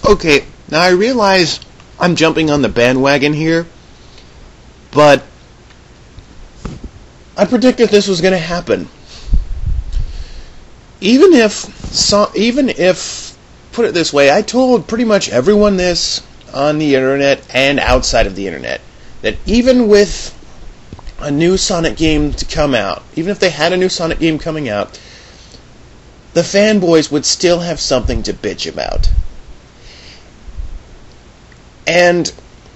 Okay, now I realize I'm jumping on the bandwagon here, but I predicted this was going to happen. Even if, put it this way, I told pretty much everyone this on the internet and outside of the internet, that even with a new Sonic game to come out, even if they had a new Sonic game coming out, the fanboys would still have something to bitch about. And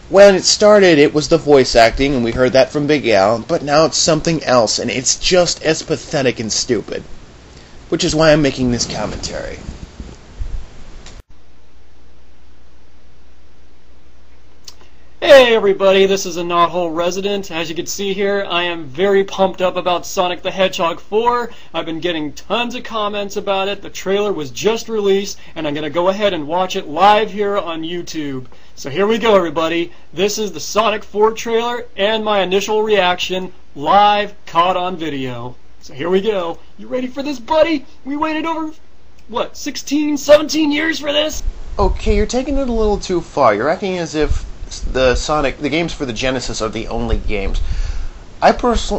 when it started, it was the voice acting, and we heard that from Big Al, but now it's something else, and it's just as pathetic and stupid. Which is why I'm making this commentary. Hey everybody, this is a Knothole resident. As you can see here, I am very pumped up about Sonic the Hedgehog 4. I've been getting tons of comments about it. The trailer was just released, and I'm going to go ahead and watch it live here on YouTube. So here we go, everybody. This is the Sonic 4 trailer and my initial reaction, live, caught on video. So here we go. You ready for this, buddy? We waited over, what, 16, 17 years for this? Okay, you're taking it a little too far. You're acting as if the games for the Genesis are the only games.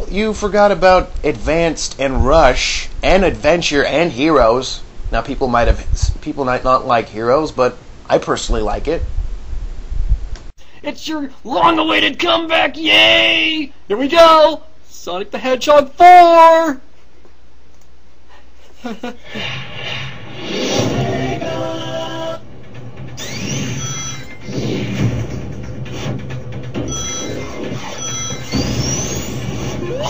You forgot about Advanced and Rush and Adventure and Heroes. Now people might not like Heroes, but I personally like it. It's your long-awaited comeback, yay! Here we go! Sonic the Hedgehog 4!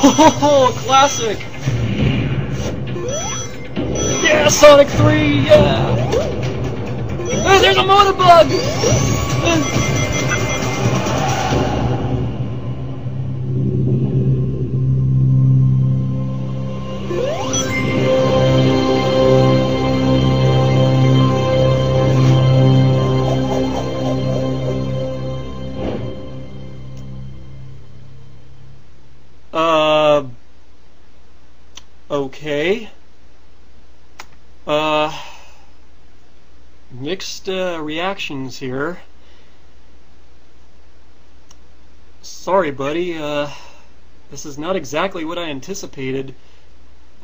Oh, classic! Yeah, Sonic 3, yeah! Oh, there's a motorbug! Okay. Mixed reactions here. Sorry, buddy. This is not exactly what I anticipated.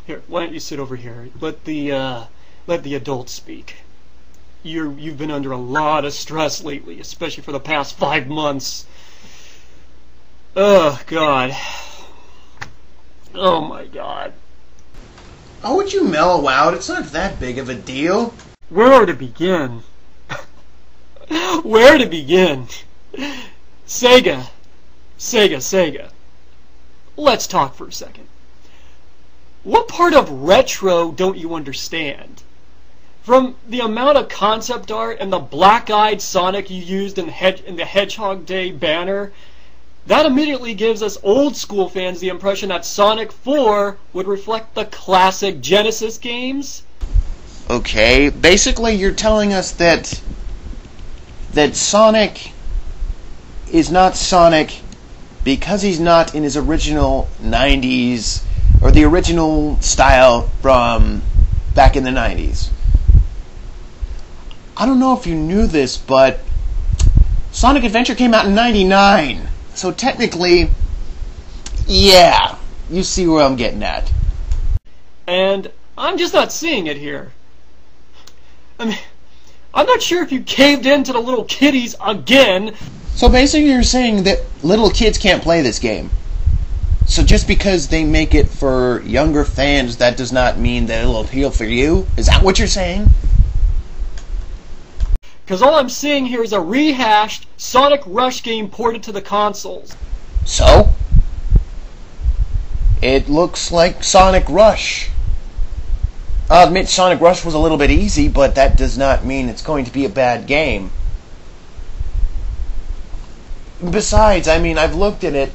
Here, why don't you sit over here? Let the adults speak. You've been under a lot of stress lately, especially for the past 5 months. Oh God. Oh my God. How would you mellow out? It's not that big of a deal. Where to begin? Where to begin? Sega. Let's talk for a second. What part of retro don't you understand? From the amount of concept art and the black-eyed Sonic you used in the Hedgehog Day banner, that immediately gives us old school fans the impression that Sonic 4 would reflect the classic Genesis games. Okay, basically you're telling us that Sonic is not Sonic because he's not in his original 90s or the original style from back in the 90s. I don't know if you knew this, but Sonic Adventure came out in 99. So technically, yeah, you see where I'm getting at. And I'm just not seeing it here. I mean, I'm not sure if you caved in to the little kiddies again. So basically you're saying that little kids can't play this game. So just because they make it for younger fans, that does not mean that it'll appeal for you? Is that what you're saying? Because all I'm seeing here is a rehashed Sonic Rush game ported to the consoles. So? It looks like Sonic Rush. I'll admit Sonic Rush was a little bit easy, but that does not mean it's going to be a bad game. Besides, I mean, I've looked at it.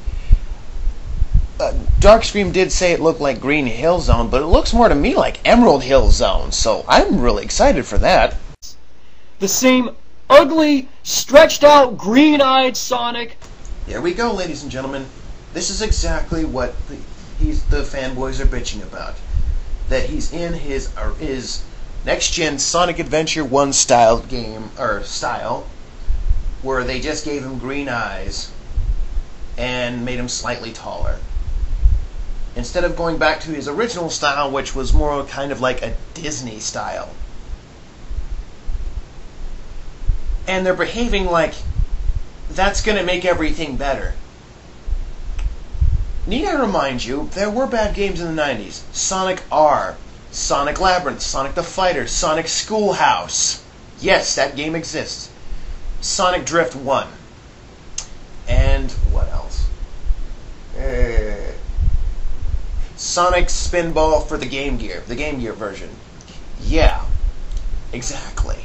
Darkstream did say it looked like Green Hill Zone, but it looks more to me like Emerald Hill Zone, so I'm really excited for that. The same ugly, stretched-out, green-eyed Sonic. There we go, ladies and gentlemen. This is exactly what the fanboys are bitching about. That he's in his next gen Sonic Adventure 1 style game, or style, where they just gave him green eyes and made him slightly taller. Instead of going back to his original style, which was more kind of like a Disney style. And they're behaving like that's going to make everything better. Need I remind you, there were bad games in the 90s. Sonic R, Sonic Labyrinth, Sonic the Fighter, Sonic Schoolhouse. Yes, that game exists. Sonic Drift 1. And what else? Sonic Spinball for the Game Gear version. Yeah, exactly.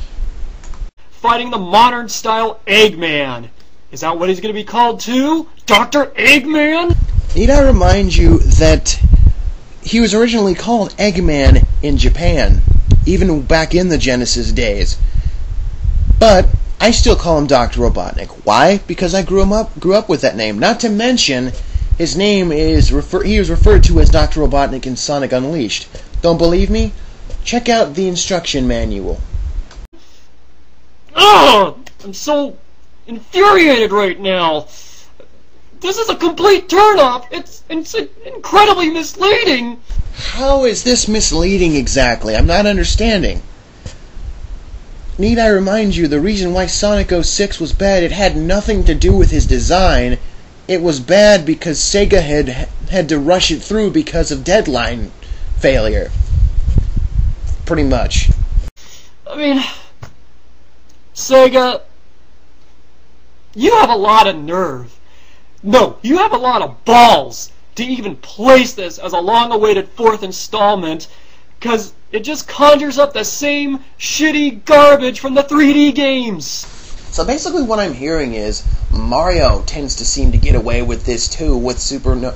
Fighting the modern style Eggman. Is that what he's going to be called too? Dr. Eggman? Need I remind you that he was originally called Eggman in Japan, even back in the Genesis days. But I still call him Dr. Robotnik. Why? Because I grew up with that name. Not to mention, his name is he was referred to as Dr. Robotnik in Sonic Unleashed. Don't believe me? Check out the instruction manual. Ugh! I'm so infuriated right now. This is a complete turn-off. It's incredibly misleading. How is this misleading exactly? I'm not understanding. Need I remind you, the reason why Sonic 06 was bad, it had nothing to do with his design. It was bad because Sega had to rush it through because of deadline failure. Pretty much. I mean, Sega, you have a lot of nerve. No, you have a lot of balls to even place this as a long-awaited fourth installment, because it just conjures up the same shitty garbage from the 3D games. So basically what I'm hearing is Mario tends to seem to get away with this too with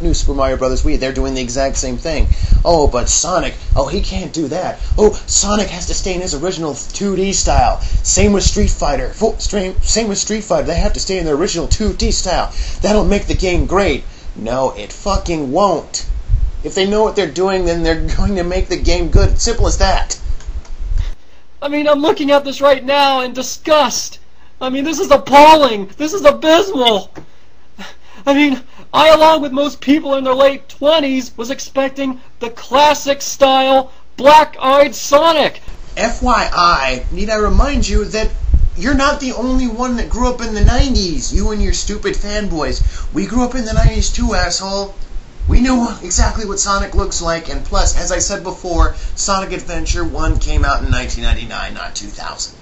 New Super Mario Bros. Wii. They're doing the exact same thing. Oh, but Sonic, he can't do that. Oh, Sonic has to stay in his original 2D style. Same with Street Fighter. Same with Street Fighter. They have to stay in their original 2D style. That'll make the game great. No, it fucking won't. If they know what they're doing, then they're going to make the game good. Simple as that. I mean, I'm looking at this right now in disgust. I mean, this is appalling. This is abysmal. I mean, I, along with most people in their late 20s, was expecting the classic-style, black-eyed Sonic. FYI, need I remind you that you're not the only one that grew up in the 90s, you and your stupid fanboys. We grew up in the 90s too, asshole. We knew exactly what Sonic looks like, and plus, as I said before, Sonic Adventure 1 came out in 1999, not 2000.